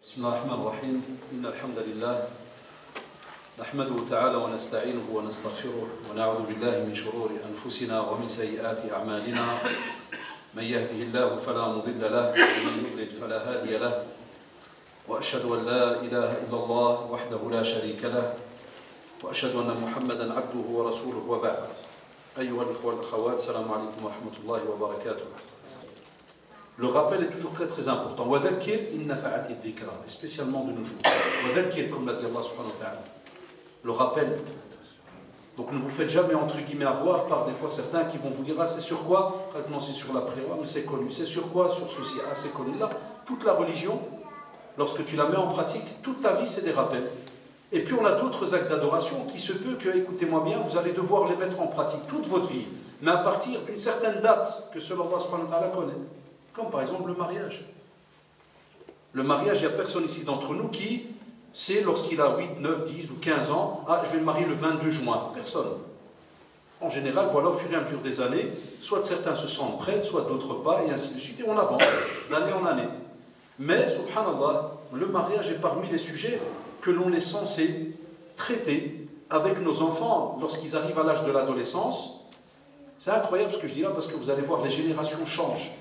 بسم الله الرحمن الرحيم إن الحمد لله نحمده تعالى ونستعينه ونستغفره ونعوذ بالله من شرور أنفسنا ومن سيئات أعمالنا من يهده الله فلا مضل له ومن يضلل فلا هادي له وأشهد أن لا إله إلا الله وحده لا شريك له وأشهد أن محمدا عبده ورسوله وبعد أيها الأخوة والأخوات السلام عليكم ورحمة الله وبركاته. Le rappel est toujours très très important. وذكر إن نفعت الذكرى, spécialement de nos jours. وذكر, comme l'a dit Allah subhanahu wa ta'ala. Le rappel. Donc ne vous faites jamais entre guillemets avoir par des fois certains qui vont vous dire ah c'est sur quoi? Non, c'est sur la prière, mais c'est connu. C'est sur quoi? Sur ceci. Ah c'est connu. Là, toute la religion, lorsque tu la mets en pratique, toute ta vie c'est des rappels. Et puis on a d'autres actes d'adoration qui se peut que, écoutez-moi bien, vous allez devoir les mettre en pratique toute votre vie, mais à partir d'une certaine date que seul Allah subhanahu wa ta'ala connaît. Comme par exemple le mariage. Le mariage, il n'y a personne ici d'entre nous qui sait lorsqu'il a 8, 9, 10 ou 15 ans, ah, je vais me marier le 22 juin. Personne. En général, voilà, au fur et à mesure des années, soit certains se sentent prêts, soit d'autres pas, et ainsi de suite, et on avance d'année en année. Mais, subhanallah, le mariage est parmi les sujets que l'on est censé traiter avec nos enfants lorsqu'ils arrivent à l'âge de l'adolescence. C'est incroyable ce que je dis là, parce que vous allez voir, les générations changent.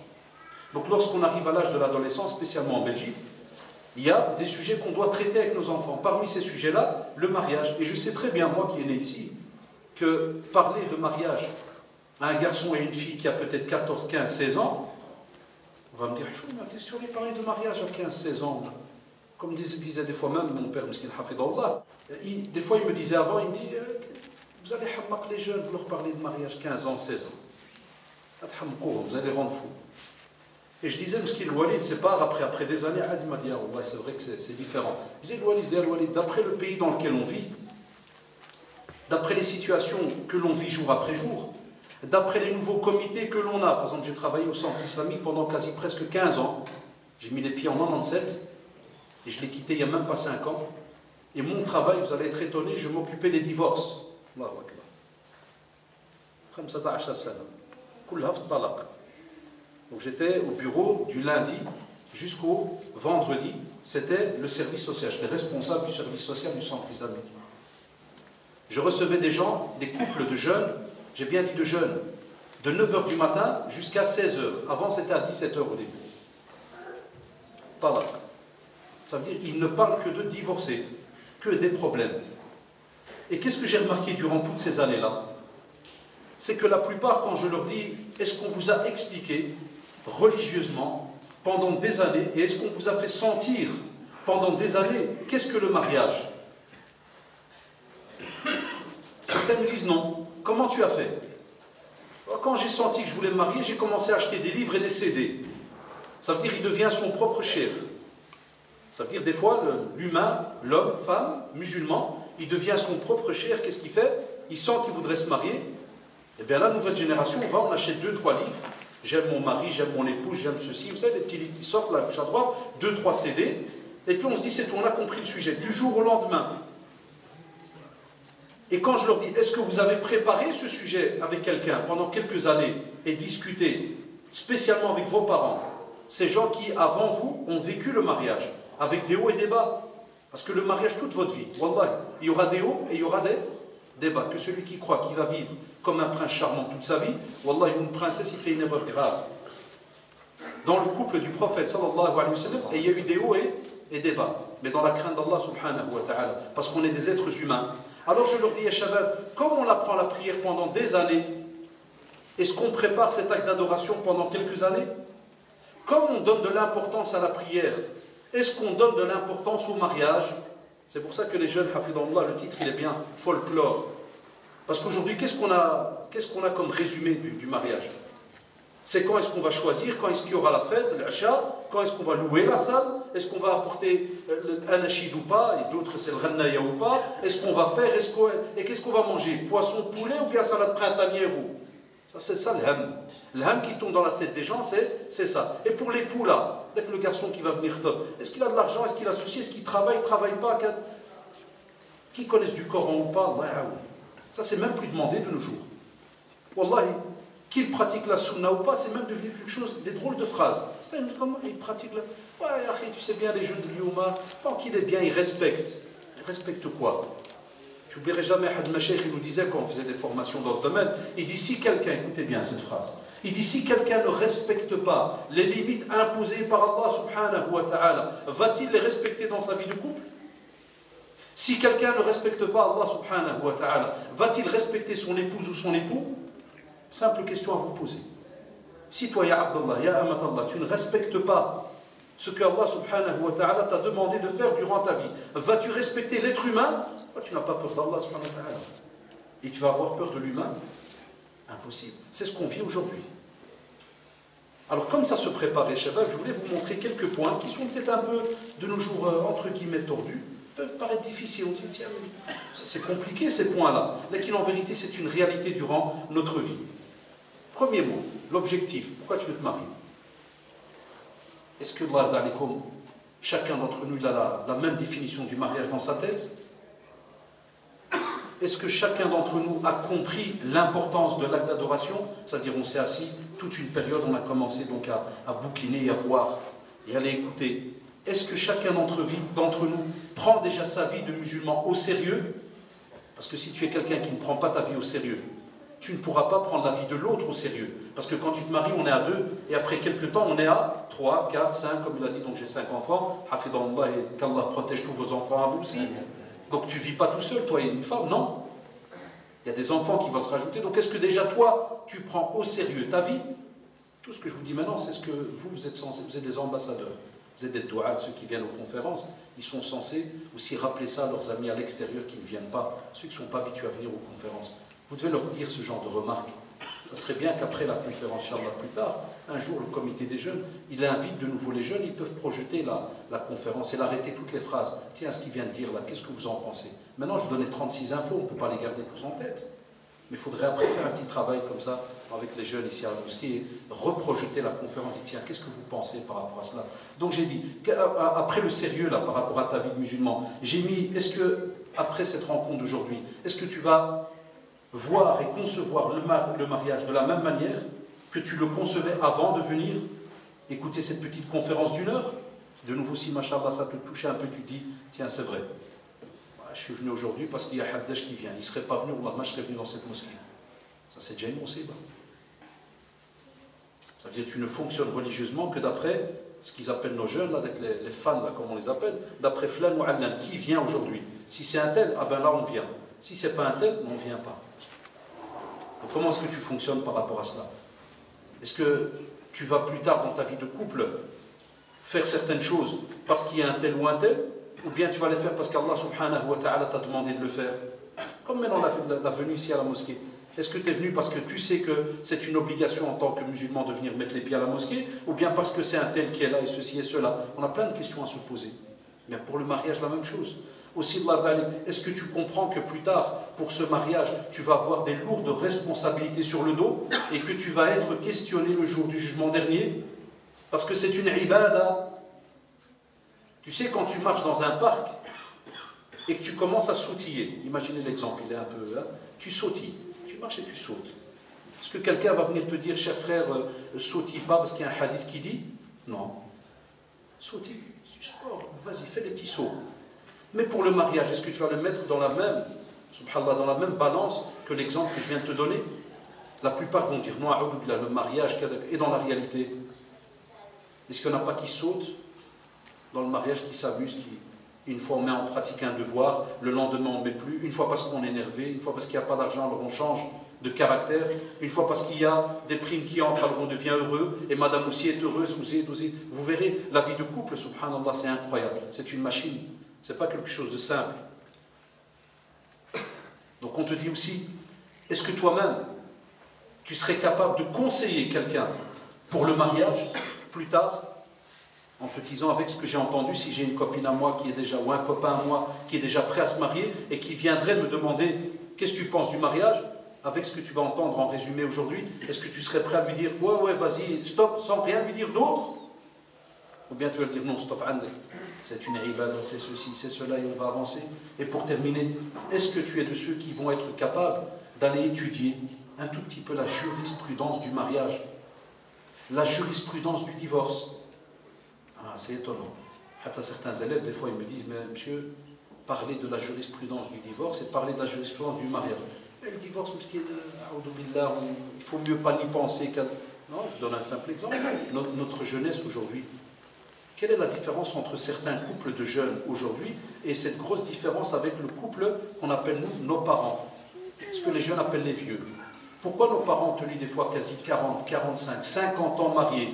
Donc lorsqu'on arrive à l'âge de l'adolescence, spécialement en Belgique, il y a des sujets qu'on doit traiter avec nos enfants. Parmi ces sujets-là, le mariage. Et je sais très bien, moi qui est né ici, que parler de mariage à un garçon et une fille qui a peut-être 14, 15, 16 ans, on va me dire, qu'est-ce que tu veux parler de mariage à 15, 16 ans? Comme disait des fois même mon père, Miskin Hafidallah, des fois il me disait avant, il me dit, vous allez hammak les jeunes, vous leur parlez de mariage 15 ans, 16 ans. Vous allez rendre fou. Et je disais, Miskin Walid, c'est pas après des années, il m'a dit, ah ouais, c'est vrai que c'est différent. Je disais, Walid, d'après le pays dans lequel on vit, d'après les situations que l'on vit jour après jour, d'après les nouveaux comités que l'on a, par exemple, j'ai travaillé au centre islamique pendant quasi presque 15 ans, j'ai mis les pieds en 97, et je l'ai quitté il n'y a même pas 5 ans, et mon travail, vous allez être étonné, je m'occupais des divorces. Allahu Akbar. Donc j'étais au bureau du lundi jusqu'au vendredi, c'était le service social, j'étais responsable du service social du centre islamique. Je recevais des gens, des couples de jeunes, j'ai bien dit de jeunes, de 9h du matin jusqu'à 16h. Avant c'était à 17h au début. Talaq. Ça veut dire qu'ils ne parlent que de divorcer, que des problèmes. Et qu'est-ce que j'ai remarqué durant toutes ces années-là? C'est que la plupart, quand je leur dis, est-ce qu'on vous a expliqué religieusement pendant des années, et est-ce qu'on vous a fait sentir pendant des années qu'est-ce que le mariage? Certains me disent non. Comment tu as fait? Quand j'ai senti que je voulais me marier, j'ai commencé à acheter des livres et des CD. Ça veut dire qu'il devient son propre chef. Ça veut dire des fois l'humain, l'homme, femme, musulman, il devient son propre chef. Qu'est-ce qu'il fait? Il sent qu'il voudrait se marier. Et bien la nouvelle génération, on achète 2-3 livres. J'aime mon mari, j'aime mon épouse, j'aime ceci. Vous savez, les petits livres qui sortent là, à gauche à droite, 2-3 CD. Et puis on se dit, c'est tout, on a compris le sujet. Du jour au lendemain. Et quand je leur dis, est-ce que vous avez préparé ce sujet avec quelqu'un pendant quelques années et discuté, spécialement avec vos parents, ces gens qui, avant vous, ont vécu le mariage, avec des hauts et des bas. Parce que le mariage, toute votre vie, wallah, il y aura des hauts et il y aura des bas. Que celui qui croit qu'il va vivre comme un prince charmant toute sa vie, wallah, une princesse, il fait une erreur grave. Dans le couple du prophète, sallallahu alayhi wa sallam, et il y a eu des hauts et des bas. Mais dans la crainte d'Allah, subhanahu wa ta'ala, parce qu'on est des êtres humains. Alors je leur dis, ya shabab, comme on apprend la prière pendant des années, est-ce qu'on prépare cet acte d'adoration pendant quelques années? Comme on donne de l'importance à la prière, est-ce qu'on donne de l'importance au mariage? C'est pour ça que les jeunes, hafidallah, le titre il est bien, folklore. Parce qu'aujourd'hui, qu'est-ce qu'on a comme résumé du mariage? C'est quand est-ce qu'on va choisir, quand est-ce qu'il y aura la fête, l'achat, quand est-ce qu'on va louer la salle, est-ce qu'on va apporter un achid ou pas, et d'autres c'est le rennaya ou pas, est-ce qu'on va faire, et qu'est-ce qu'on va manger? Poisson, poulet ou bien salade printanière ou... Ça, c'est ça le ham. Le ham qui tombe dans la tête des gens, c'est ça. Et pour l'époux là, dès que le garçon qui va venir top, est-ce qu'il a de l'argent, est-ce qu'il a ceci, est-ce qu'il travaille pas? Qui connaissent du Coran ou pas? Ça c'est même plus demandé de nos jours. Wallahi, Qu'il pratique la sunna ou pas, c'est même devenu quelque chose, des drôles de phrases. C'est-à-dire, comment il pratique la... Ouais, tu sais bien, les jeunes de Lyouma, tant qu'il est bien, il respecte. Il respecte quoi? Je n'oublierai jamais, Had Mashaykh, il nous disait quand on faisait des formations dans ce domaine, il dit si quelqu'un, écoutez bien cette phrase, il dit si quelqu'un ne respecte pas les limites imposées par Allah subhanahu wa ta'ala, va-t-il les respecter dans sa vie de couple? Si quelqu'un ne respecte pas Allah subhanahu wa ta'ala, va-t-il respecter son épouse ou son époux? Simple question à vous poser. Si toi, ya Abdallah, ya Amatallah, tu ne respectes pas ce que Allah subhanahu wa ta'ala t'a demandé de faire durant ta vie, vas-tu respecter l'être humain? Tu n'as pas peur d'Allah subhanahu wa ta'ala. Et tu vas avoir peur de l'humain? Impossible. C'est ce qu'on vit aujourd'hui. Alors comme ça se préparait, Shabab, je voulais vous montrer quelques points qui sont peut-être un peu, de nos jours, entre guillemets, tordus, peuvent paraître difficiles. On dit, tiens, c'est compliqué ces points-là. Mais en vérité, c'est une réalité durant notre vie. Premier mot, l'objectif. Pourquoi tu veux te marier? Est-ce que, chacun d'entre nous il a la même définition du mariage dans sa tête? Est-ce que chacun d'entre nous a compris l'importance de l'acte d'adoration? C'est-à-dire, on s'est assis toute une période, on a commencé donc à bouquiner, à voir et à aller écouter. Est-ce que chacun d'entre nous prend déjà sa vie de musulman au sérieux? Parce que si tu es quelqu'un qui ne prend pas ta vie au sérieux, tu ne pourras pas prendre la vie de l'autre au sérieux. Parce que quand tu te maries, on est à 2, et après quelques temps, on est à 3, 4, 5, comme il a dit, donc j'ai 5 enfants, hafidallah, et qu'Allah protège tous vos enfants à vous aussi. Donc tu ne vis pas tout seul, toi et une femme, non. Il y a des enfants qui vont se rajouter. Donc est-ce que déjà toi, tu prends au sérieux ta vie? Tout ce que je vous dis maintenant, c'est ce que vous êtes censés, vous êtes des ambassadeurs. Vous êtes des douas, ceux qui viennent aux conférences, ils sont censés aussi rappeler ça à leurs amis à l'extérieur qui ne viennent pas, ceux qui ne sont pas habitués à venir aux conférences. Vous devez leur dire ce genre de remarques. Ça serait bien qu'après la conférence, Inch'Allah, plus tard, un jour, le comité des jeunes, il invite de nouveau les jeunes, ils peuvent projeter la conférence et l'arrêter toutes les phrases. Tiens, ce qu'il vient de dire là, qu'est-ce que vous en pensez? Maintenant, je donnais 36 infos, on ne peut pas les garder tous en tête. Mais il faudrait après faire un petit travail comme ça, avec les jeunes ici à la mosquée, et reprojeter la conférence, et tiens, qu'est-ce que vous pensez par rapport à cela? Donc j'ai dit, après le sérieux là, par rapport à ta vie de musulman, j'ai mis, est-ce que, après cette rencontre d'aujourd'hui, est-ce que tu vas voir et concevoir le mariage de la même manière que tu le concevais avant de venir écouter cette petite conférence d'1 heure? De nouveau, si machallah ça te touche un peu, tu te dis, tiens, c'est vrai. Je suis venu aujourd'hui parce qu'il y a Haddash qui vient. Il ne serait pas venu, moi je serais venu dans cette mosquée. Ça c'est déjà une musiba. Ça veut dire que tu ne fonctionnes religieusement que d'après ce qu'ils appellent nos jeunes, là, avec les fans, là, comme on les appelle, d'après Flan ou Allan, qui vient aujourd'hui. Si c'est un tel, ah ben là on vient. Si c'est pas un tel, on ne vient pas. Donc, comment est-ce que tu fonctionnes par rapport à cela? Est-ce que tu vas plus tard dans ta vie de couple faire certaines choses parce qu'il y a un tel ou un tel, ou bien tu vas les faire parce qu'Allah subhanahu wa ta'ala t'a demandé de le faire? Comme maintenant la venue ici à la mosquée. Est-ce que tu es venu parce que tu sais que c'est une obligation en tant que musulman de venir mettre les pieds à la mosquée, ou bien parce que c'est un tel qui est là et ceci et cela? On a plein de questions à se poser. Mais pour le mariage, la même chose. Aussi, est-ce que tu comprends que plus tard, pour ce mariage, tu vas avoir des lourdes responsabilités sur le dos et que tu vas être questionné le jour du jugement dernier? Parce que c'est une ibada. Tu sais, quand tu marches dans un parc et que tu commences à sautiller, imaginez l'exemple, il est un peu... Hein, tu sautilles, tu marches et tu sautes. Est-ce que quelqu'un va venir te dire, cher frère, sautille pas parce qu'il y a un hadith qui dit? Non. Sautille, c'est du sport, vas-y, fais des petits sauts. Mais pour le mariage, est-ce que tu vas le mettre dans la même, subhanallah, dans la même balance que l'exemple que je viens de te donner? La plupart vont dire non, le mariage, et dans la réalité, est-ce qu'il n'y en a pas qui sautent dans le mariage, qui s'amusent, une fois on met en pratique un devoir, le lendemain on ne met plus, une fois parce qu'on est énervé, une fois parce qu'il n'y a pas d'argent, alors on change de caractère, une fois parce qu'il y a des primes qui entrent, alors on devient heureux, et madame aussi est heureuse, vous verrez, la vie de couple, subhanallah, c'est incroyable, c'est une machine. Ce n'est pas quelque chose de simple. Donc on te dit aussi, est-ce que toi-même, tu serais capable de conseiller quelqu'un pour le mariage, plus tard, en te disant, avec ce que j'ai entendu, si j'ai une copine à moi qui est déjà, ou un copain à moi qui est déjà prêt à se marier, et qui viendrait me demander, qu'est-ce que tu penses du mariage, avec ce que tu vas entendre en résumé aujourd'hui, est-ce que tu serais prêt à lui dire, ouais, vas-y, stop, sans rien lui dire d'autre? Ou bien tu vas lui dire, non, stop, c'est une ibada, c'est ceci, c'est cela, et on va avancer. Et pour terminer, est-ce que tu es de ceux qui vont être capables d'aller étudier un tout petit peu la jurisprudence du mariage, la jurisprudence du divorce. Ah, c'est étonnant. Certains élèves, des fois, ils me disent, mais monsieur, parler de la jurisprudence du divorce et parler de la jurisprudence du mariage. Et le divorce, il faut mieux pas y penser qu'à... Non, je donne un simple exemple. Notre jeunesse aujourd'hui, quelle est la différence entre certains couples de jeunes aujourd'hui et cette grosse différence avec le couple qu'on appelle, nous, nos parents, ce que les jeunes appellent les vieux? Pourquoi nos parents te lisent des fois quasi 40, 45, 50 ans mariés,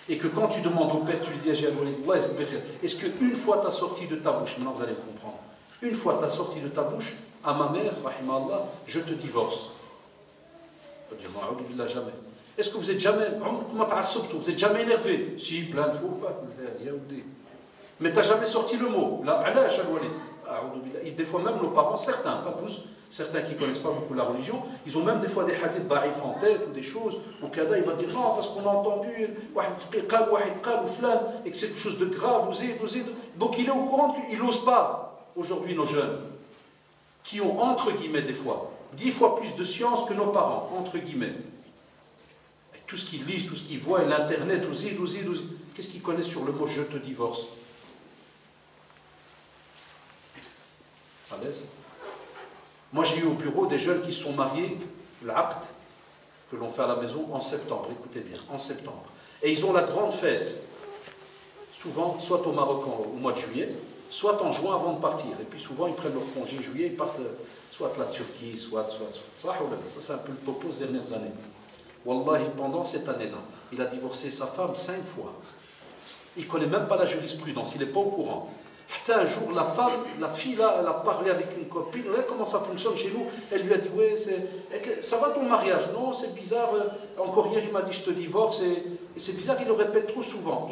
et que quand tu demandes au père, tu lui dis, est-ce qu'une fois tu as sorti de ta bouche, maintenant vous allez comprendre, une fois tu as sorti de ta bouche, à ma mère, rahimahullah, je te divorce. Jamais. Est-ce que vous êtes jamais, vous êtes jamais énervé? Si, plein de fois, mais tu n'as jamais sorti le mot. Là, des fois même nos parents, certains, pas tous, certains qui ne connaissent pas beaucoup la religion, ils ont même des fois des hadiths da'if en tête ou des choses, au Kada il va dire non, parce qu'on a entendu et que c'est quelque chose de grave, donc il est au courant qu'il n'ose pas. Aujourd'hui, nos jeunes, qui ont entre guillemets des fois 10 fois plus de science que nos parents, entre guillemets, avec tout ce qu'ils lisent, tout ce qu'ils voient, et l'internet, qu'est-ce qu'ils connaissent sur le mot je te divorce? À l'aise? Moi, j'ai eu au bureau des jeunes qui sont mariés, l'aqd, que l'on fait à la maison, en septembre. Écoutez bien, en septembre. Et ils ont la grande fête, souvent, soit au Maroc au mois de juillet, soit en juin avant de partir. Et puis souvent, ils prennent leur congé juillet, ils partent soit la Turquie, soit. Ça, c'est un peu le topo ces dernières années. Wallahi, pendant cette année-là, il a divorcé sa femme 5 fois. Il ne connaît même pas la jurisprudence, il n'est pas au courant. Un jour, la fille là, elle a parlé avec une copine, regardez comment ça fonctionne chez nous. Elle lui a dit, ouais, ça va ton mariage? Non, c'est bizarre. Encore hier, il m'a dit, je te divorce. Et c'est bizarre, il le répète trop souvent.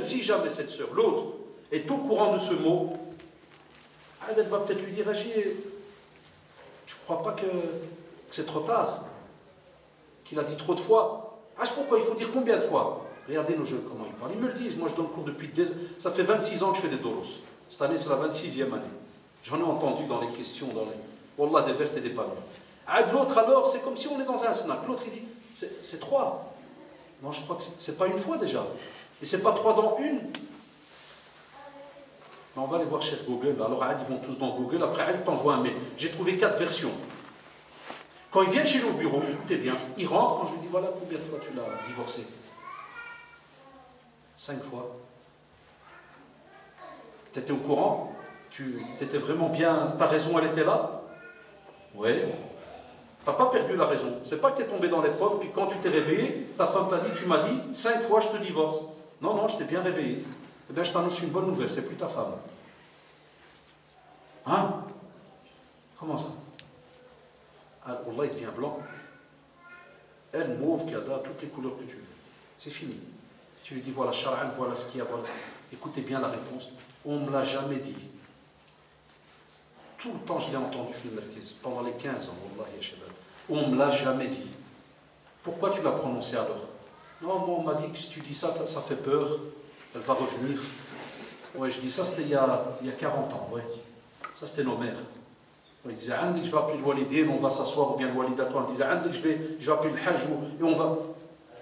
Si jamais cette sœur, l'autre, est au courant de ce mot, elle va peut-être lui dire, tu ne crois pas que c'est trop tard? Qu'il a dit trop de fois? Pourquoi il faut dire combien de fois? Regardez nos jeunes, comment ils parlent. Ils me le disent. Moi, je donne cours depuis ça fait 26 ans que je fais des doros. Cette année, c'est la 26e année. J'en ai entendu dans les questions, Wallah, des vertes et des pas mûres. L'autre, alors, c'est comme si on est dans un snack. L'autre, il dit, c'est 3. Non, je crois que c'est pas une fois déjà. Et c'est pas 3 dans une. Mais on va aller voir chez Google. Alors, ils vont tous dans Google. Après, ils t'envoient un mail. J'ai trouvé 4 versions. Quand ils viennent chez nous au bureau, écoutez bien, ils rentrent, quand je lui dis, voilà combien de fois tu l'as divorcé? 5 fois. Tu étais au courant? Tu étais vraiment bien... Ta raison, elle était là? Oui. Tu n'as pas perdu la raison. C'est pas que tu es tombé dans les pommes, puis quand tu t'es réveillé, ta femme t'a dit, tu m'as dit, 5 fois, je te divorce. Non, je t'ai bien réveillé. Eh bien, je t'annonce une bonne nouvelle, c'est plus ta femme. Hein? Comment ça? Allah, il devient blanc. Elle, mauve, kada, toutes les couleurs que tu veux. C'est fini. Tu lui dis, voilà, Shar'an, voilà ce qu'il y a, voilà. Écoutez bien la réponse. On ne me l'a jamais dit. Tout le temps, je l'ai entendu, pendant les 15 ans, Wallah, ya Shabab. On ne me l'a jamais dit. Pourquoi tu l'as prononcé alors? Non, moi, on m'a dit que si tu dis ça, ça fait peur. Elle va revenir. Ouais, je dis ça, c'était il y a 40 ans, ouais. Ça, c'était nos mères. Il disait, Andik, je vais appeler le walidin, on va s'asseoir, ou bien le walidatoire. Il disait, Andik, je vais appeler le hajj, et on va...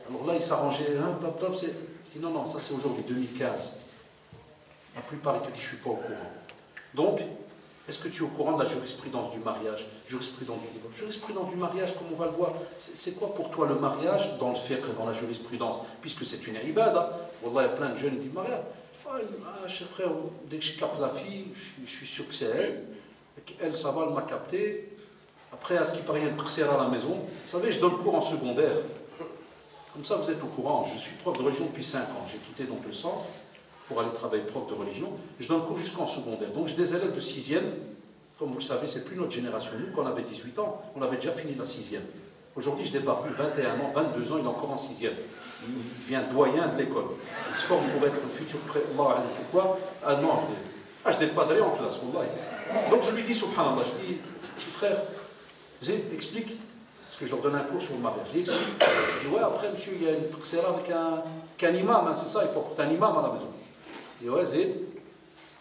Alors là, il s'arrangeait, top, c'est... Je dis, non, ça c'est aujourd'hui, 2015. La plupart, ils te disent, je ne suis pas au courant. Donc, est-ce que tu es au courant de la jurisprudence du mariage, jurisprudence du divorce? Jurisprudence du mariage, comme on va le voir, c'est quoi pour toi le mariage dans le fiqh, dans la jurisprudence? Puisque c'est une ibada. Wallah, il y a plein de jeunes qui disent, mariage. Cher frère, dès que je capte la fille, je suis sûr que c'est elle. Elle, ça va, elle m'a capté. Après, à ce qui paraît, il y a une prière à la maison. Vous savez, je donne cours en secondaire. Comme ça, vous êtes au courant. Je suis prof de religion depuis 5 ans. J'ai quitté donc le centre pour aller travailler prof de religion. Je donne cours jusqu'en secondaire. Donc, j'ai des élèves de 6e. Comme vous le savez, c'est plus notre génération. Nous, quand on avait 18 ans, on avait déjà fini la 6e. Aujourd'hui, je débarque plus 21 ans, 22 ans, il est encore en 6e. Il devient doyen de l'école. Il se forme pour être le futur prêtre. Pourquoi? Non, je n'ai pas d'aller en classe. Donc, je lui dis, subhanallah, je dis, frère, explique. Parce que je leur donne un cours sur le mariage. Je dis, ouais, après, monsieur, il y a une prière avec un imam, hein, c'est ça, il faut apporter un imam à la maison. Je dis, ouais, Zed.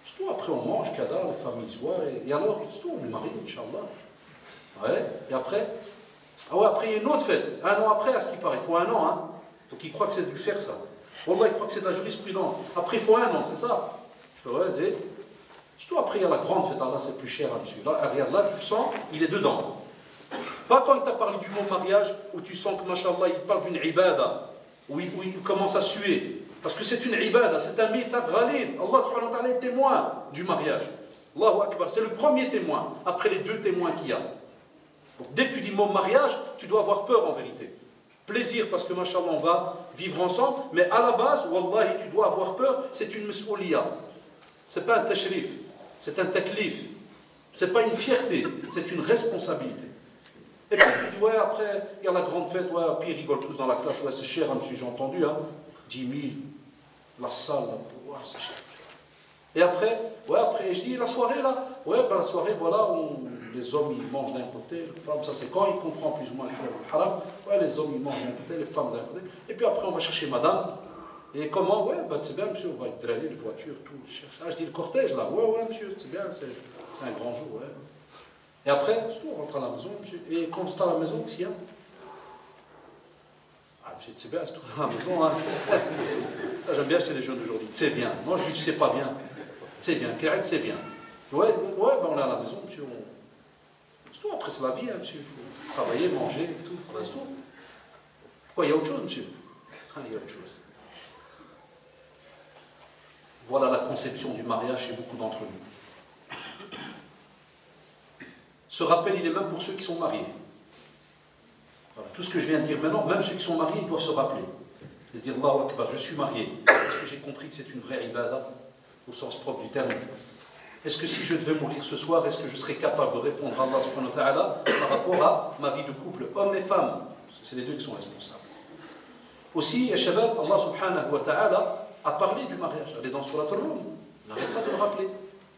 C'est tout, après, on mange, kada, les familles se voient, et alors, c'est tout, on est mariés, Inch'Allah. Ouais, et après, Ah ouais, après il y a une autre fête, un an après à ce qui paraît, il faut un an, hein. Donc il croit que c'est du faire ça. Wallah, il croit que c'est de la jurisprudence. Après il faut un an, c'est ça. Ouais, c'est... Surtout après il y a la grande fête, là c'est plus cher, hein, monsieur. Là, regarde, là tu le sens, il est dedans. Pas quand il t'a parlé du mot mariage, où tu sens que, machallah, il parle d'une ibada, où il commence à suer. Parce que c'est une ibada, c'est un mithaq ghalid. Allah subhanahu wa ta'ala est témoin du mariage. Allahu Akbar, c'est le premier témoin, après les deux témoins qu'il y a. Donc dès que tu dis mot mariage, tu dois avoir peur en vérité. Plaisir parce que, machallah, on va vivre ensemble, mais à la base, wallahi, tu dois avoir peur, c'est une mas'ouliya. C'est pas un tashrif, c'est un taklif. C'est pas une fierté, c'est une responsabilité. Et puis tu dis, ouais, après, il y a la grande fête, ouais, puis ils rigolent tous dans la classe, ouais, c'est cher, hein, monsieur, j'ai entendu, hein, 10 000, la salle, ouais, c'est cher. Et après, ouais, après, je dis, la soirée, là, ouais, ben la soirée, voilà, les hommes, ils mangent d'un côté, les femmes, ça c'est quand ils comprennent plus ou moins le haram, ouais, les hommes, ils mangent d'un côté, les femmes d'un côté, et puis après, on va chercher madame, et comment, ouais, ben c'est bien, monsieur, on va drainer les voitures, tout, ah, je dis, le cortège, là, ouais, monsieur, c'est bien, c'est un grand jour, ouais. Et après, on rentre à la maison, monsieur. Et quand c'est à la maison, qu'est-ce qu'il y a? Ah, monsieur, c'est bien, c'est tout à la maison. Hein. Ça, j'aime bien chez les jeunes d'aujourd'hui. C'est bien. Moi, je dis, c'est pas bien. C'est bien. C'est bien. Ouais, ben on est à la maison, monsieur. C'est tout. Après, c'est la vie, hein, monsieur. Il faut travailler, manger, et tout. C'est tout. Pourquoi, il y a autre chose, monsieur? Ah, il y a autre chose. Voilà la conception du mariage chez beaucoup d'entre nous. Ce rappel, il est même pour ceux qui sont mariés. Voilà. Tout ce que je viens de dire maintenant, même ceux qui sont mariés, ils doivent se rappeler. Ils se dire, Allahu Akbar, je suis marié. Est-ce que j'ai compris que c'est une vraie ibada, au sens propre du terme? Est-ce que si je devais mourir ce soir, est-ce que je serais capable de répondre à Allah subhanahu wa ta'ala par rapport à ma vie de couple, hommes et femmes? C'est les deux qui sont responsables. Aussi, ya shabab, Allah subhanahu wa ta'ala a parlé du mariage. Elle est dans Surat al-Rum. On n'arrête pas de le rappeler.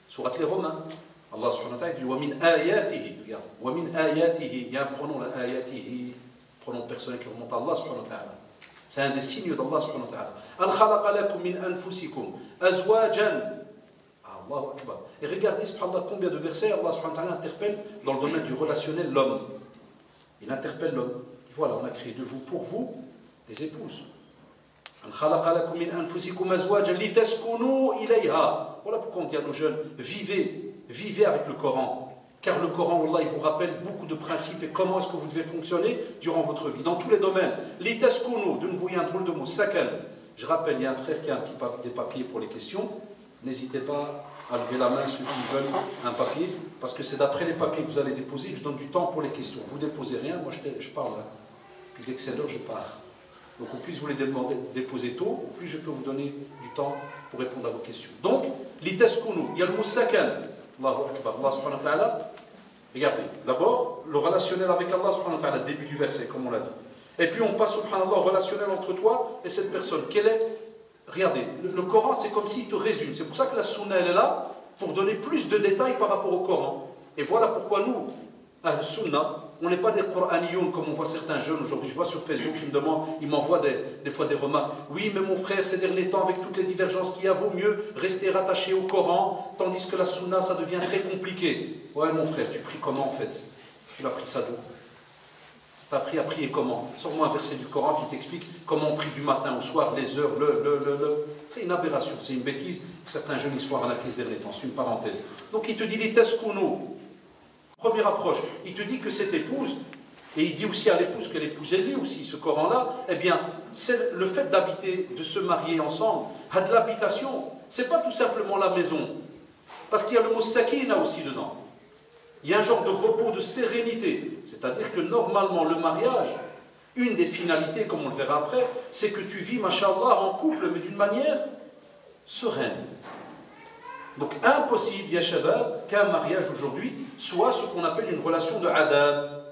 Surat les Romains. Allah subhanahu wa ta'ala dit وَمِنْ آيَاتِهِ. Regarde, وَمِنْ آيَاتِهِ. Il y a un pronom, la ayatihi, pronom personnel qui remonte à Allah subhanahu wa ta'ala. C'est un des signes d'Allah subhanahu wa ta'ala. أَنْ خَلَقَ لَكُم مِنْ أَنفُسِكُمْ أَزْوَاجًا. Allahu Akbar. Et regardez, subhanallah, combien de versets Allah subhanahu wa ta'ala interpelle dans le domaine du relationnel l'homme. Il interpelle l'homme. Voilà, on a créé de vous, pour vous, des épouses. أَنْ خَلَقَ لَكُم مِنْ أَنفُسِكُمْ أَزْوَاجًا لِتَسْكُنُوا إِلَيْهَا. Voilà pourquoi on dit à nos jeunes, vivez avec le Coran, car le Coran, Wallah, il vous rappelle beaucoup de principes et comment est-ce que vous devez fonctionner durant votre vie, dans tous les domaines. L'itaskunu, de nouveau, il y a un drôle de mot, sakan. Je rappelle, il y a un frère qui a des papiers pour les questions. N'hésitez pas à lever la main ceux qui veulent un papier, parce que c'est d'après les papiers que vous allez déposer, je donne du temps pour les questions. Vous ne déposez rien, moi je parle. Hein. Puis dès que c'est l'heure, je pars. Donc au plus vous les déposez tôt, au plus je peux vous donner du temps pour répondre à vos questions. Donc, l'itaskunu, il y a le mot sakan. Allahu Akbar, Allah subhanahu wa ta'ala. Regardez, d'abord, le relationnel avec Allah subhanahu wa ta'ala, début du verset, comme on l'a dit. Et puis on passe subhanallah au relationnel entre toi et cette personne. Quelle est? Regardez, le Coran, c'est comme s'il te résume. C'est pour ça que la sunna, elle est là, pour donner plus de détails par rapport au Coran. Et voilà pourquoi nous, à la sunna, on n'est pas des Qur'aniyoun comme on voit certains jeunes aujourd'hui. Je vois sur Facebook, ils m'envoient des fois des remarques. Oui, mais mon frère, ces derniers temps, avec toutes les divergences qu'il y a, vaut mieux rester rattaché au Coran, tandis que la sunna, ça devient très compliqué. Ouais, mon frère, tu pries comment en fait? Tu l'as pris ça d'où? Tu as appris à prier comment? Sors-moi un verset du Coran qui t'explique comment on prie du matin au soir, les heures, C'est une aberration, c'est une bêtise. Certains jeunes, ils se font arnaquer ces derniers temps. C'est une parenthèse. Donc il te dit les taskunu. Première approche, il te dit que cette épouse, et il dit aussi à l'épouse que l'épouse elle lit aussi ce Coran-là, eh bien, c'est le fait d'habiter, de se marier ensemble, à de l'habitation, c'est pas tout simplement la maison, parce qu'il y a le mot sakina aussi dedans. Il y a un genre de repos, de sérénité, c'est-à-dire que normalement le mariage, une des finalités, comme on le verra après, c'est que tu vis, mashallah, en couple, mais d'une manière sereine. Donc impossible, ya shabab, qu'un mariage aujourd'hui soit ce qu'on appelle une relation de adab,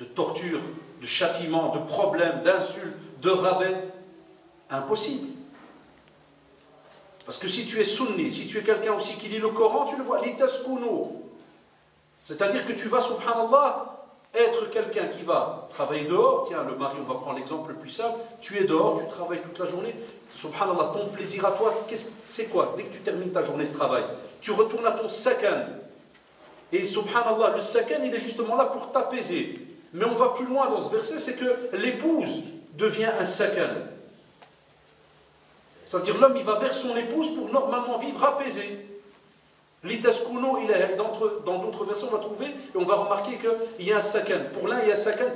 de torture, de châtiment, de problème, d'insulte, de rabais. Impossible. Parce que si tu es sunni, si tu es quelqu'un aussi qui lit le Coran, tu le vois, l'itaskunu. C'est-à-dire que tu vas, subhanallah, être quelqu'un qui va travailler dehors. Tiens, le mari, on va prendre l'exemple le plus simple. Tu es dehors, tu travailles toute la journée. Subhanallah, ton plaisir à toi, c'est quoi? Dès que tu termines ta journée de travail, tu retournes à ton sakan. Et subhanallah, le sakan, il est justement là pour t'apaiser. Mais on va plus loin dans ce verset, c'est que l'épouse devient un sakan. C'est-à-dire l'homme, il va vers son épouse pour normalement vivre apaisé. Litaskuno, dans d'autres versions, on va trouver, et on va remarquer qu'il y a un sakan. Pour l'un, il y a un sakan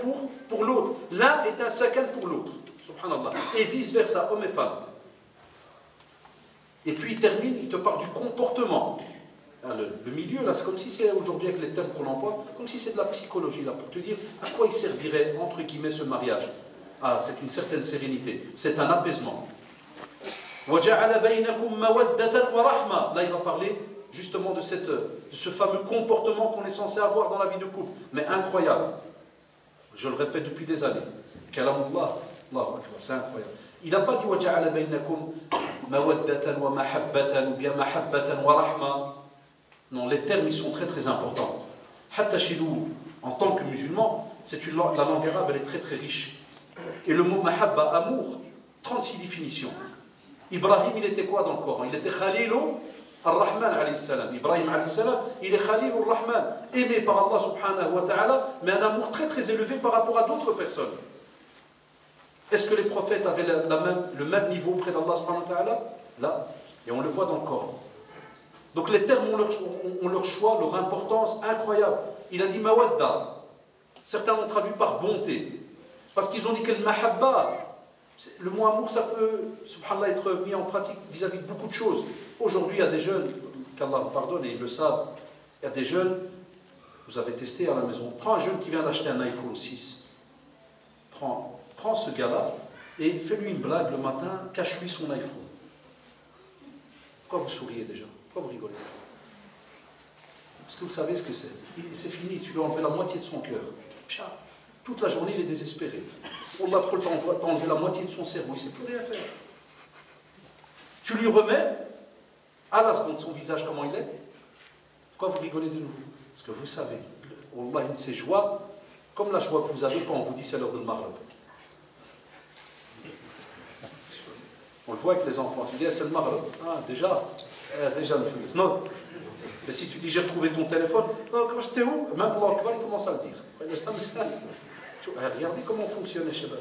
pour l'autre. L'un est un sakan pour l'autre. Subhanallah. Et vice-versa, hommes et femmes. Et puis il termine, il te parle du comportement. Le milieu, là, c'est comme si c'est aujourd'hui avec les termes qu'on emploie, comme si c'est de la psychologie, là, pour te dire à quoi il servirait, entre guillemets, ce mariage. Ah, c'est une certaine sérénité, c'est un apaisement. Là, il va parler justement de ce fameux comportement qu'on est censé avoir dans la vie de couple, mais incroyable. Je le répète depuis des années. Kalamullah, c'est incroyable. Il n'a pas dit وَجَعَلَ بَيْنَكُمْ مَوَدَّةً وَمَحَبَّةً ou bien مَحَبَّةً وَرَحْمَةً. Non, les termes, ils sont très très importants. Hatta chez nous, en tant que musulmans, la langue arabe, elle est très très riche. Et le mot mahabba, amour, 36 définitions. Ibrahim, il était quoi dans le Coran? Il était Khalilou ar-Rahman alayhi salam. Ibrahim alayhi salam, il est Khalilou ar-Rahman, aimé par Allah subhanahu wa ta'ala, mais un amour très très élevé par rapport à d'autres personnes. Est-ce que les prophètes avaient le même niveau auprès d'Allah subhanahu wa ta'ala? Là, et on le voit dans le Coran. Donc les termes ont leur choix, leur importance incroyable. Il a dit mawadda. Certains l'ont traduit par bonté. Parce qu'ils ont dit que le mahabba, le mot amour, ça peut, subhanallah, être mis en pratique vis-à-vis de beaucoup de choses. Aujourd'hui, il y a des jeunes, qu'Allah me pardonne et ils le savent, il y a des jeunes, vous avez testé à la maison, prends un jeune qui vient d'acheter un iPhone 6. Prends ce gars-là et fais-lui une blague le matin, cache-lui son iPhone. Pourquoi vous souriez déjà? Pourquoi vous rigolez? Parce que vous savez ce que c'est. C'est fini, tu lui as enlevé la moitié de son cœur. Toute la journée, il est désespéré. On a trop le temps, t'as enlevé la moitié de son cerveau, il ne sait plus rien faire. Tu lui remets, à la seconde, son visage, comment il est. Pourquoi vous rigolez de nouveau? Parce que vous savez, Allah, une de ses joies, comme la joie que vous avez quand on vous dit c'est l'heure de Maghreb. On le voit avec les enfants, tu dis c'est le Maghreb. Ah, déjà le fils. Non. Mais si tu dis j'ai retrouvé ton téléphone, non, comment c'était où? Même Allah Akbar, il commence à le dire. Regardez comment fonctionne les Shabbat.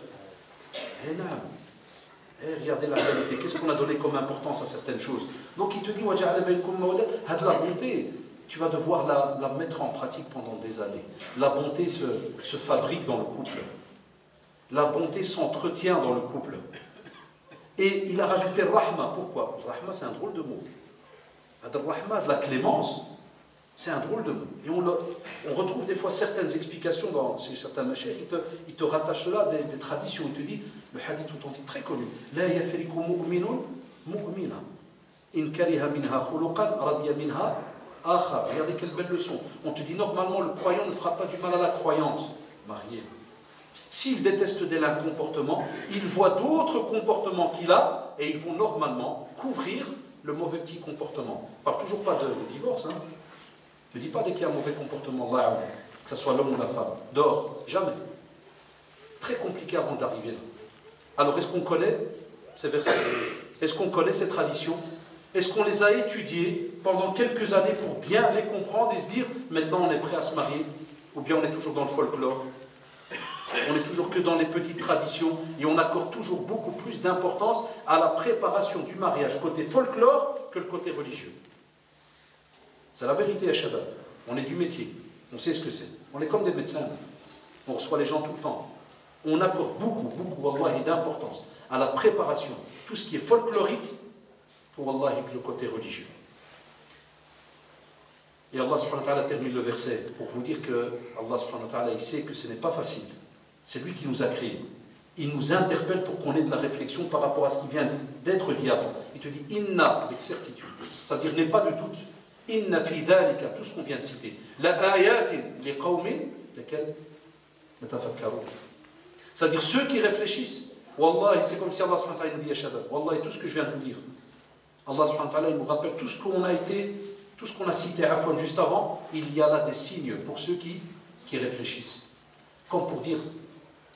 Regardez la réalité. Qu'est-ce qu'on a donné comme importance à certaines choses? Donc il te dit, la bonté, tu vas devoir la mettre en pratique pendant des années. La bonté se fabrique dans le couple. La bonté s'entretient dans le couple. Et il a rajouté rahma. Pourquoi? Rahma, c'est un drôle de mot. Rahma, de la clémence, c'est un drôle de mot. Et on retrouve des fois certaines explications chez certains machers, ils te rattachent cela des traditions. Il te dit, le hadith authentique très connu, La yafriku mu'minun mu'mina, in kariha minha khuluqan radiya minha akhar. Regardez quelle belle leçon. On te dit, normalement, le croyant ne fera pas du mal à la croyante mariée. S'il déteste d'elle un comportement, il voit d'autres comportements qu'il a et ils vont normalement couvrir le mauvais petit comportement. On ne parle toujours pas de divorce. Hein. Ne dis pas dès qu'il y a un mauvais comportement, que ce soit l'homme ou la femme. Dehors, jamais. Très compliqué avant d'arriver là. Alors, est-ce qu'on connaît ces versets? Est-ce qu'on connaît ces traditions? Est-ce qu'on les a étudiées pendant quelques années pour bien les comprendre et se dire, maintenant on est prêt à se marier? Ou bien on est toujours dans le folklore? On est toujours que dans les petites traditions et on accorde toujours beaucoup plus d'importance à la préparation du mariage côté folklore que le côté religieux. C'est la vérité à Shabbat. On est du métier, on sait ce que c'est. On est comme des médecins, on reçoit les gens tout le temps. On accorde beaucoup d'importance à la préparation, tout ce qui est folklorique, pour Allah et le côté religieux. Et Allah subhanahu wa ta'ala termine le verset pour vous dire que Allah subhanahu wa ta'ala il sait que ce n'est pas facile. C'est lui qui nous a créés. Il nous interpelle pour qu'on ait de la réflexion par rapport à ce qui vient d'être dit avant. Il te dit inna avec certitude. C'est-à-dire n'aie pas de doute. Inna fi dhalika, tout ce qu'on vient de citer. La ayatin li qawmin lesquels natafakkarun. C'est-à-dire ceux qui réfléchissent. Wallahi, c'est comme si Allah subhanahu wa ta'ala nous dit à Shabbat. Wallahi, tout ce que je viens de vous dire. Allah subhanahu wa ta'ala il nous rappelle tout ce qu'on a été, tout ce qu'on a cité à Afwan juste avant. Il y a là des signes pour ceux qui réfléchissent. Comme pour dire,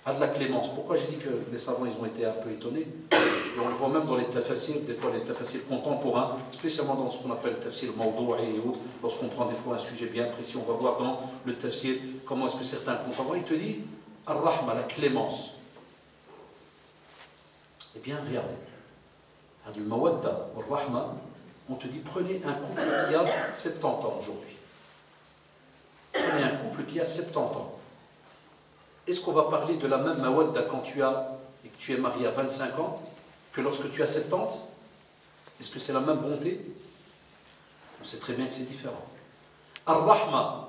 à de la clémence. Pourquoi j'ai dit que les savants ils ont été un peu étonnés? Et on le voit même dans les tafsirs, des fois les tafsirs contemporains, spécialement dans ce qu'on appelle le tafsir mawdou'i et autres, lorsqu'on prend des fois un sujet bien précis, on va voir dans le tafsir comment est-ce que certains comprennent. Il te dit Ar-Rahma, la clémence. Eh bien, regardez. Al-Mawadda, Ar-Rahma, on te dit prenez un couple qui a 70 ans aujourd'hui. Prenez un couple qui a 70 ans. Est-ce qu'on va parler de la même mawadda quand tu es marié à 25 ans que lorsque tu as 70? Est-ce que c'est la même bonté? On sait très bien que c'est différent. Ar-Rahma,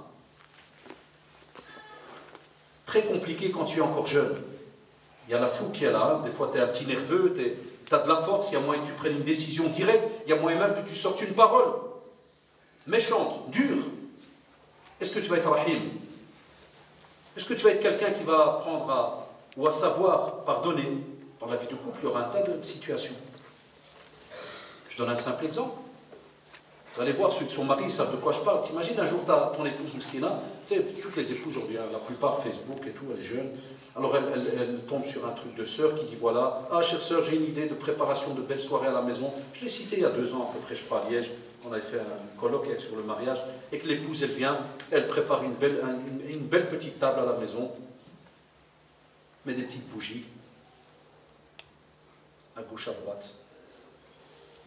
très compliqué quand tu es encore jeune. Il y a la fougue qui est là, des fois tu es un petit nerveux, tu as de la force, il y a moyen que tu prennes une décision directe, il y a moyen même que tu sortes une parole méchante, dure. Est-ce que tu vas être rahim? Est-ce que tu vas être quelqu'un qui va apprendre ou à savoir pardonner? Dans la vie de couple, il y aura un tas de situations. Je donne un simple exemple. Vous allez voir, ceux qui sont mariés savent de quoi je parle. T'imagines un jour ton épouse Mouskina, tu sais, toutes les épouses aujourd'hui, la plupart Facebook et tout, elle est jeune. Alors elle tombe sur un truc de sœur qui dit voilà, ah chère sœur, j'ai une idée de préparation de belles soirées à la maison. Je l'ai cité il y a 2 ans à peu près, je crois, à Liège. On avait fait un colloque sur le mariage et que l'épouse elle vient, elle prépare une belle petite table à la maison, met des petites bougies à gauche à droite,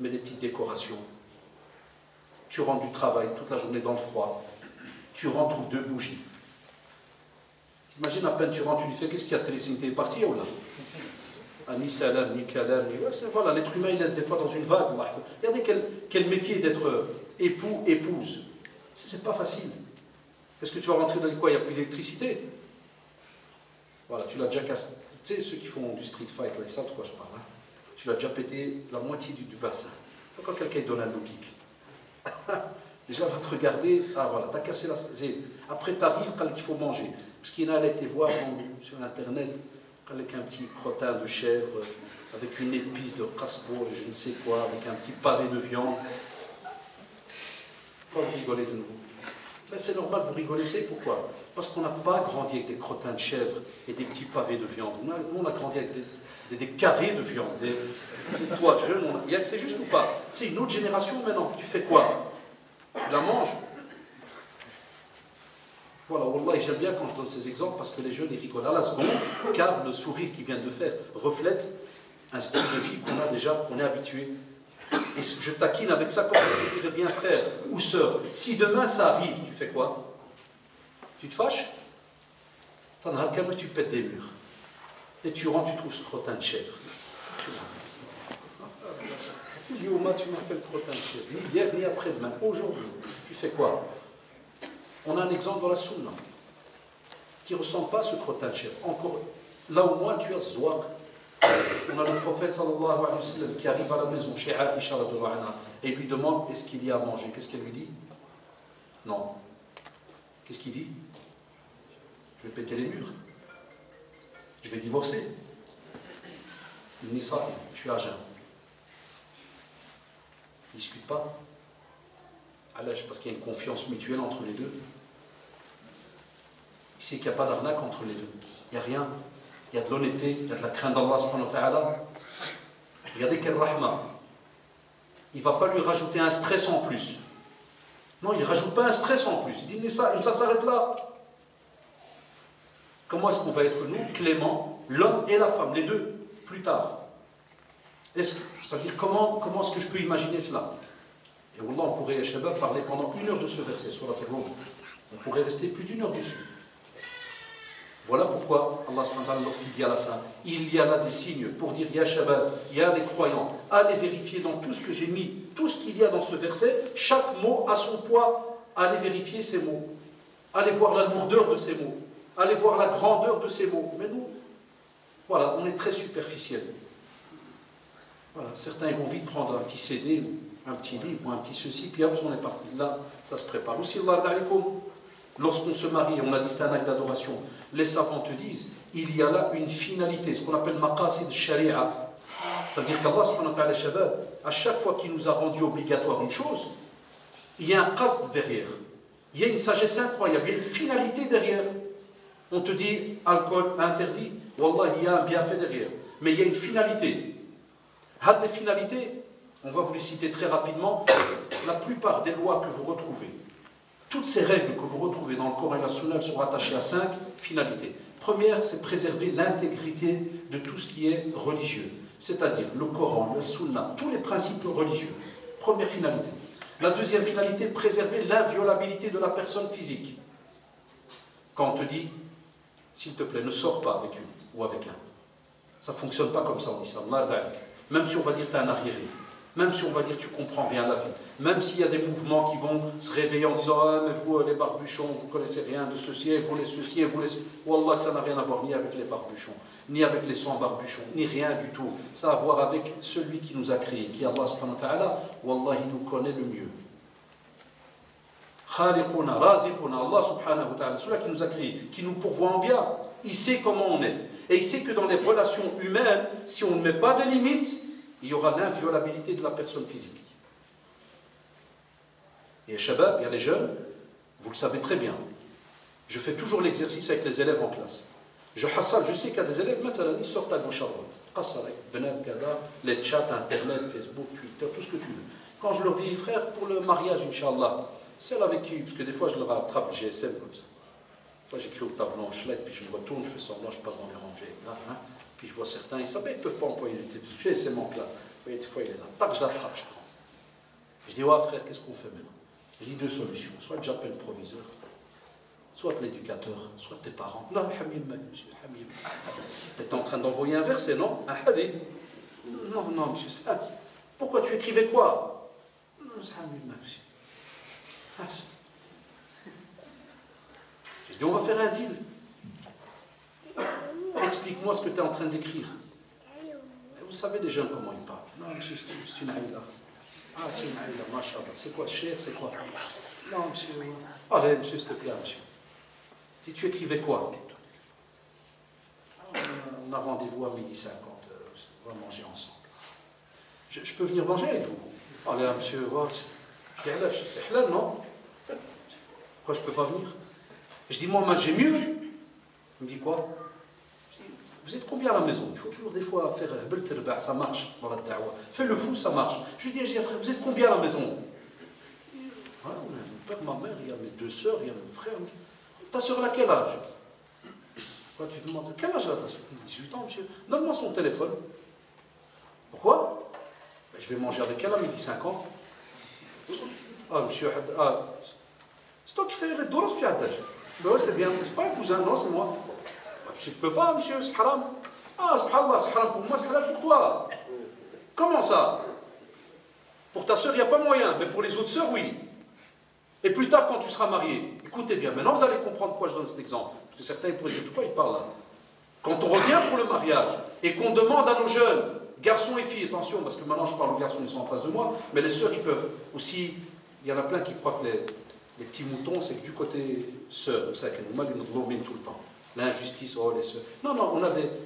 met des petites décorations. Tu rentres du travail toute la journée dans le froid, tu rentres, trouves 2 bougies. Imagine à peine tu rentres, tu lui fais qu'est-ce qu'il y a, Télécine, t'es parti ou là? Ni salam, ni kalam, ni... Voilà, l'être humain il est des fois dans une vague. Regardez quel métier d'être époux, épouse. C'est pas facile. Est-ce que tu vas rentrer dans quoi? Il n'y a plus d'électricité. Voilà, tu l'as déjà cassé. Tu sais, ceux qui font du street fight, là, ils savent de quoi je parle. Hein? Tu l'as déjà pété la moitié du bassin. Quand quelqu'un donne un low kick. Déjà, elle va te regarder, ah voilà, t'as cassé la zéle. Après, t'arrives quand il faut manger. Parce qu'il y en a, elle a été voir sur Internet, avec un petit crottin de chèvre, avec une épice de casserole, je ne sais quoi, avec un petit pavé de viande. Pourquoi vous rigolez de nouveau? Ben, c'est normal, vous rigolez, c'est pourquoi? Parce qu'on n'a pas grandi avec des crottins de chèvre et des petits pavés de viande. Nous, on a grandi avec des carrés de viande. Toi, jeune, c'est juste ou pas? C'est une autre génération maintenant. Tu fais quoi? Tu la manges? Voilà, Wallah, j'aime bien quand je donne ces exemples parce que les jeunes ils rigolent à la seconde, car le sourire qu'ils viennent de faire reflète un style de vie qu'on a déjà, qu'on est habitué. Et je taquine avec ça quand je te dirais bien frère ou sœur, si demain ça arrive, tu fais quoi? Tu te fâches? T'en as un tu pètes des murs. Et tu rentres, tu trouves ce crottin de chèvre. Tu dis au tu m'as fait le crottin de chèvre. Ni hier, ni après-demain. Aujourd'hui, tu fais quoi? On a un exemple dans la Sunna qui ne ressemble pas à ce crottin de chèvre. Encore, là au moins tu as Zouaq. On a le prophète sallallahu alayhi wa sallam qui arrive à la maison chez Aïcha et lui demande est-ce qu'il y a à manger. Qu'est-ce qu'elle lui dit? Non. Qu'est-ce qu'il dit? Je vais péter les murs. Je vais divorcer. Il n'est ça, je suis à jeun. Ils ne discutent pas. Parce qu'il y a une confiance mutuelle entre les deux. Il sait qu'il n'y a pas d'arnaque entre les deux. Il n'y a rien. Il y a de l'honnêteté, il y a de la crainte d'Allah subhanahu wa ta'ala. Regardez quel rahma. Il ne va pas lui rajouter un stress en plus. Non, il ne rajoute pas un stress en plus. Il dit, ça s'arrête là. Comment est-ce qu'on va être, nous, cléments, l'homme et la femme, les deux, plus tard? Ça veut dire comment est-ce que je peux imaginer cela? Et Wallah, on pourrait, Shabab, parler pendant 1 heure de ce verset, sur la Rum. On pourrait rester plus d'1 heure dessus. Voilà pourquoi Allah subhanahu wa ta'ala, lorsqu'il dit à la fin, il y a là des signes pour dire, ya Shabab, il y a les croyants, allez vérifier dans tout ce que j'ai mis, tout ce qu'il y a dans ce verset, chaque mot a son poids, allez vérifier ces mots. Allez voir la lourdeur de ces mots. Allez voir la grandeur de ces mots. Mais nous, voilà, on est très superficiel. Voilà, certains ils vont vite prendre un petit CD, un petit livre ou un petit ceci, puis hop, on est parti. Là, ça se prépare. Aussi, lorsqu'on se marie, on a dit c'est un acte d'adoration, les savants te disent, il y a là une finalité, ce qu'on appelle maqasid sharia. Ça veut dire qu'Allah, subhanahu wa ta'ala, shabab, à chaque fois qu'il nous a rendu obligatoire une chose, il y a un qasd derrière. Il y a une sagesse incroyable, il y a une finalité derrière. On te dit, alcool interdit, Wallah, il y a un bienfait derrière. Mais il y a une finalité. Les finalités, on va vous les citer très rapidement. La plupart des lois que vous retrouvez, toutes ces règles que vous retrouvez dans le Coran et la Sunna sont rattachées à 5 finalités. Première, c'est préserver l'intégrité de tout ce qui est religieux. C'est-à-dire le Coran, la Sunna, tous les principes religieux. Première finalité. La deuxième finalité, préserver l'inviolabilité de la personne physique. Quand on te dit, s'il te plaît, ne sors pas avec une ou avec un. Ça ne fonctionne pas comme ça en islam. Même si on va dire que tu es un arriéré, même si on va dire que tu ne comprends rien à la vie, même s'il y a des mouvements qui vont se réveiller en disant ah, mais vous les barbuchons, vous ne connaissez rien de ceci, et vous les ceci, et vous les... Wallah que ça n'a rien à voir ni avec les barbuchons, ni avec les sans barbuchons, ni rien du tout. Ça a à voir avec celui qui nous a créés, qui est Allah subhanahu wa ta'ala. Wallah, il nous connaît le mieux. Khaliquna, Raziquna, Allah subhanahu wa ta'ala, celui qui nous a créés, qui nous pourvoit en bien, il sait comment on est. Et il sait que dans les relations humaines, si on ne met pas de limites, il y aura l'inviolabilité de la personne physique. Et Shabab, il y a les jeunes, vous le savez très bien. Je fais toujours l'exercice avec les élèves en classe. Je sais qu'il y a des élèves, maintenant, ils sortent à gauche à droite. Les chats, Internet, Facebook, Twitter, tout ce que tu veux. Quand je leur dis, frère, pour le mariage, Inch'Allah, celle avec qui, parce que des fois je leur attrape le GSM comme ça. Moi j'écris au tableau en chelette, puis je me retourne, je fais semblant, je passe dans les rangées. Là, puis je vois certains, ils savent, ils ne peuvent pas employer le GSM en classe. Des fois il est là, tac, je l'attrape, je prends. Je dis, ouais frère, qu'est-ce qu'on fait maintenant? Je dis 2 solutions. Soit j'appelle le proviseur, soit l'éducateur, soit tes parents. Non, Hamid, monsieur, Hamid. Tu étais en train d'envoyer un verset, non? Un hadith. Non, monsieur, ça. Pourquoi tu écrivais quoi? Non, c'est Hamid, monsieur. Je dis, on va faire un deal. Explique-moi ce que tu es en train d'écrire. Vous savez les jeunes comment ils parlent. Non, monsieur, c'est une aïda. Ah, c'est une aïda, machallah. C'est quoi, cher, c'est quoi? Non, monsieur. Allez, monsieur, s'il te plaît, monsieur. Si tu écrivais quoi? On a rendez-vous à 12h50. On va manger ensemble. Je peux venir manger avec vous? Allez, monsieur, c'est halal, non? Pourquoi je ne peux pas venir? Je dis, moi, j'ai mieux. Il me dit quoi? Je dis, vous êtes combien à la maison? Il faut toujours des fois faire ça marche dans la da'wa. Fais le fou, ça marche. Je lui dis, frère, vous êtes combien à la maison? On a mon père, ma mère, il y a mes 2 sœurs, il y a mon frère. Ta sœur, elle a quel âge? Quoi, tu te demandes, quel âge elle a ta sœur? 18 ans, monsieur. Donne-moi son téléphone. Pourquoi? Ben, je vais manger avec elle à 12h50. Ah, monsieur, c'est toi qui fais les doros, monsieur Haddad. Ben oui, c'est bien, c'est pas un cousin, non, c'est moi. Je ne peux pas, monsieur, c'est haram. Ah, subhanallah, c'est haram pour moi, c'est halal pour toi. Comment ça? Pour ta soeur, il n'y a pas moyen, mais pour les autres sœurs, oui. Et plus tard, quand tu seras marié, écoutez bien, maintenant vous allez comprendre pourquoi je donne cet exemple. Parce que certains, ils pourraient dire, de quoi ils parlent là? Quand on revient pour le mariage, et qu'on demande à nos jeunes, garçons et filles, attention, parce que maintenant je parle aux garçons, ils sont en face de moi, mais les sœurs, ils peuvent aussi, il y en a plein qui croient que les petits moutons, c'est que du côté sœur, comme ça, qu'ils nous mal, ils nous domine tout le temps. L'injustice, oh les sœurs. Non,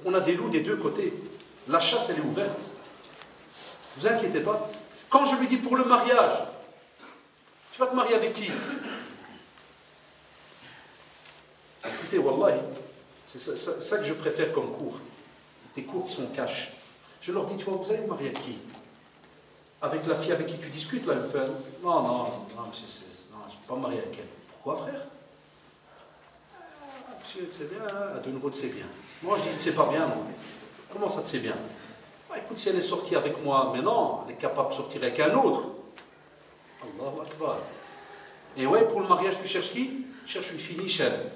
on a des loups des 2 côtés. La chasse, elle est ouverte. Ne vous inquiétez pas. Quand je lui dis pour le mariage, tu vas te marier avec qui? Écoutez, wallahi, c'est ça que je préfère comme cours. Des cours qui sont cash. Je leur dis, tu vois, vous allez me marier avec qui? Avec la fille avec qui tu discutes, là, elle me fait, non, monsieur, non, je ne vais pas me marier avec elle. Pourquoi, frère? Monsieur, tu sais bien, de nouveau, tu sais bien. Moi, je dis, tu sais pas bien, moi. Comment ça, tu sais bien? Ah, écoute, si elle est sortie avec moi, mais non, elle est capable de sortir avec un autre. Allahu Akbar. Et ouais, pour le mariage, tu cherches qui? Tu cherches une fille nichelle.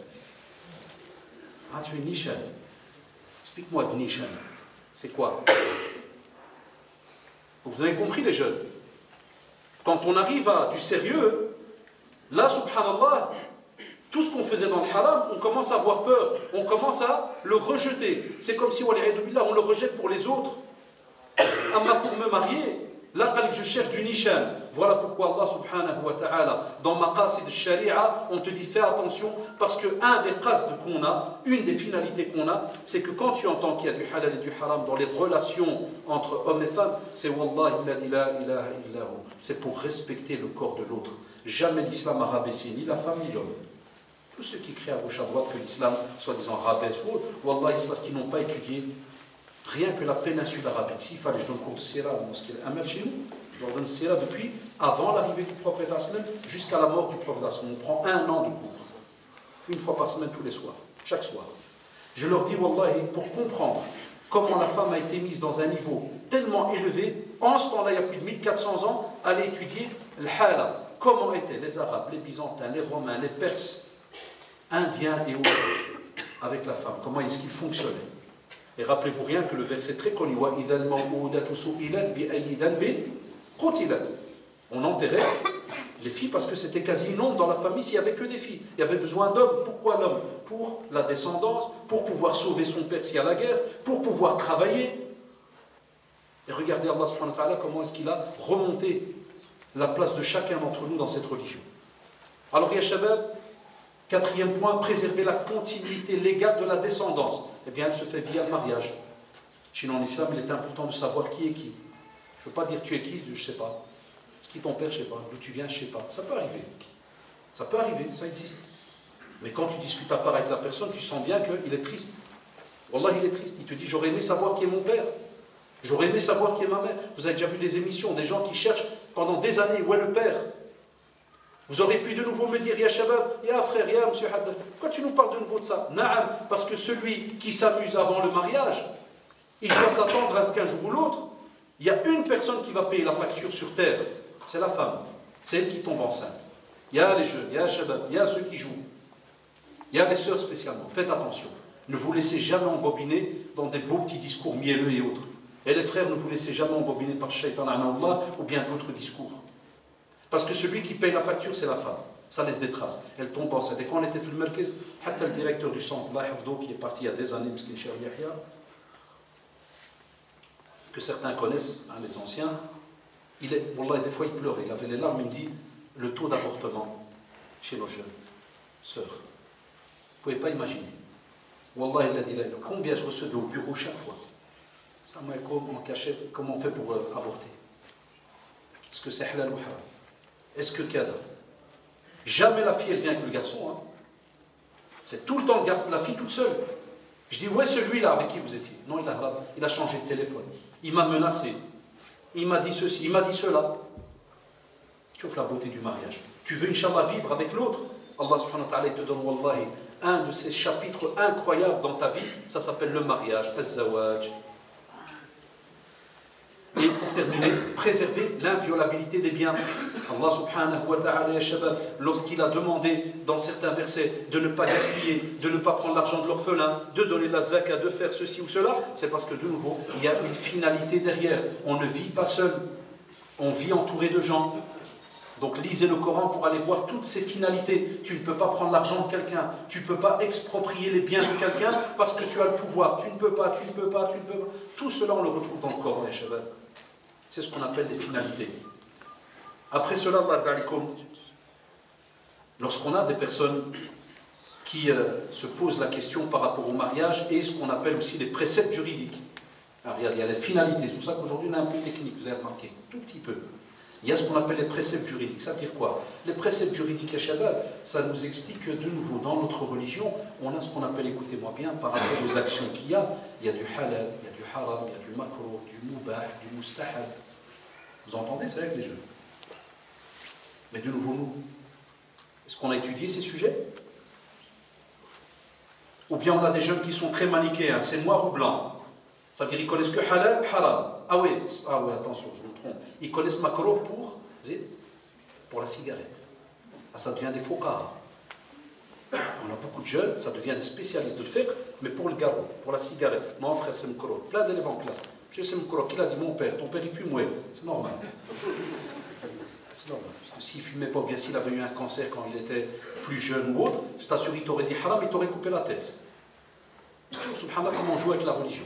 Ah, tu es nichelle. Explique-moi de nichelle. C'est quoi? Vous avez compris, les jeunes? Quand on arrive à du sérieux, là, subhanallah, tout ce qu'on faisait dans le haram, on commence à avoir peur, on commence à le rejeter. C'est comme si, on le rejette pour les autres. Amma pour me marier, là, je cherche du nishan. Voilà pourquoi Allah subhanahu wa ta'ala, dans Maqasid al-Sharia, on te dit fais attention, parce que un des qasd qu'on a, une des finalités qu'on a, c'est que quand tu entends qu'il y a du halal et du haram dans les relations entre hommes et femmes, c'est Wallahi la ilaha illahu. C'est pour respecter le corps de l'autre. Jamais l'islam a rabaissé ni la femme ni l'homme. Tous ceux qui crient à gauche à droite que l'islam, soi-disant, rabaisse ou autre, wallah, c'est parce qu'ils n'ont pas étudié rien que la péninsule arabique. S'il fallait, je donne cours de Sira à la mosquée Amel chez nous, je leur donne Sira depuis avant l'arrivée du prophète jusqu'à la mort du prophète. On prend 1 an de cours. Une fois par semaine, tous les soirs, chaque soir. Je leur dis, wallahi, pour comprendre comment la femme a été mise dans un niveau tellement élevé, en ce temps-là, il y a plus de 1400 ans, aller étudier l'hala. Comment étaient les Arabes, les Byzantins, les Romains, les Perses, Indiens et autres, avec la femme. Comment est-ce qu'ils fonctionnaient? Et rappelez-vous rien que le verset très connu, on enterrait les filles parce que c'était quasi non dans la famille s'il n'y avait que des filles. Il y avait besoin d'hommes. Pourquoi l'homme? Pour la descendance, pour pouvoir sauver son père s'il y a la guerre, pour pouvoir travailler. Et regardez Allah subhanahu wa ta'ala comment est-ce qu'il a remonté la place de chacun d'entre nous dans cette religion. Alors, ya Shabab, 4e point, préserver la continuité légale de la descendance. Eh bien, elle se fait via le mariage. Sinon, en islam, il est important de savoir qui est qui. Je ne veux pas dire tu es qui, je ne sais pas. Est-ce qui est ton père, je ne sais pas. D'où tu viens, je ne sais pas. Ça peut arriver. Ça peut arriver, ça existe. Mais quand tu discutes à part avec la personne, tu sens bien qu'il est triste. Wallah, il est triste. Il te dit, j'aurais aimé savoir qui est mon père. J'aurais aimé savoir qui est ma mère. Vous avez déjà vu des émissions, des gens qui cherchent pendant des années où est le père. Vous aurez pu de nouveau me dire, ya Shabab, ya frère, ya monsieur Haddad, pourquoi tu nous parles de nouveau de ça? Naam, parce que celui qui s'amuse avant le mariage, il doit s'attendre à ce qu'un jour ou l'autre, il y a une personne qui va payer la facture sur terre, c'est la femme, c'est elle qui tombe enceinte. Il y a les jeunes, il y a Shabab, il y a ceux qui jouent, il y a les sœurs spécialement, faites attention. Ne vous laissez jamais embobiner dans des beaux petits discours mielleux et autres. Et les frères, ne vous laissez jamais embobiner par Shaitan Allah ou bien d'autres discours. Parce que celui qui paye la facture, c'est la femme. Ça laisse des traces. Elle tombe enceinte. Et quand on était fait le Merkez, le directeur du centre, qui est parti il y a des années, que certains connaissent, hein, les anciens, Wallah, des fois il pleurait, il avait les larmes, il me dit, le taux d'avortement chez nos jeunes sœurs. Vous ne pouvez pas imaginer. Wallah, il a dit, combien je recevais au bureau chaque fois. Ça m'a en cachette, comment on fait pour avorter? Est-ce que c'est halal ou haram? Est-ce que kada? Jamais la fille elle vient avec le garçon. Hein. C'est tout le temps le garçon, la fille toute seule. Je dis, où est celui-là avec qui vous étiez? Non, il a changé de téléphone. Il m'a menacé. Il m'a dit ceci, il m'a dit cela. Tu offres la beauté du mariage. Tu veux, Inch'Allah, vivre avec l'autre? Allah subhanahu wa ta'ala te donne, wallahi, un de ces chapitres incroyables dans ta vie. Ça s'appelle le mariage, az-zawaj. Et pour terminer, préserver l'inviolabilité des biens. Allah subhanahu wa ta'ala, lorsqu'il a demandé dans certains versets de ne pas gaspiller, de ne pas prendre l'argent de l'orphelin, de donner la zakat, de faire ceci ou cela, c'est parce que de nouveau, il y a une finalité derrière. On ne vit pas seul, on vit entouré de gens. Donc lisez le Coran pour aller voir toutes ces finalités. Tu ne peux pas prendre l'argent de quelqu'un, tu ne peux pas exproprier les biens de quelqu'un parce que tu as le pouvoir. Tu ne peux pas, tu ne peux pas, tu ne peux pas. Tout cela, on le retrouve dans le Coran, les cheveux. C'est ce qu'on appelle des finalités. Après cela, lorsqu'on a des personnes qui se posent la question par rapport au mariage et ce qu'on appelle aussi les préceptes juridiques. Alors, il y a les finalités, c'est pour ça qu'aujourd'hui on est un peu technique, vous avez remarqué, tout petit peu. Il y a ce qu'on appelle les préceptes juridiques. Ça veut dire quoi? Les préceptes juridiques à Shabbat, ça nous explique que de nouveau, dans notre religion, on a ce qu'on appelle, écoutez-moi bien, par rapport aux actions qu'il y a du halal, il y a du haram, il y a du makruh, du mubah, du mustahab. Vous entendez, c'est avec les jeunes. Mais de nouveau, nous, est-ce qu'on a étudié ces sujets? Ou bien on a des jeunes qui sont très manichéens, c'est noir ou blanc. Ça veut dire qu'ils connaissent que halal, haram. Ah oui, attention, je me trompe. Ils connaissent makruh pour la cigarette. Ah, ça devient des faux cas. On a beaucoup de jeunes, ça devient des spécialistes de le fiqh, mais pour le garrot, pour la cigarette. Non, frère, c'est makruh. Plein d'élèves en classe. Monsieur, c'est makruh. Qui l'a dit? Mon père. Ton père, il fume, oui. C'est normal. C'est normal. Parce que s'il ne fumait pas, bien s'il avait eu un cancer quand il était plus jeune ou autre, je t'assure, il t'aurait dit haram, il t'aurait coupé la tête. Subhanallah, comment on joue avec la religion.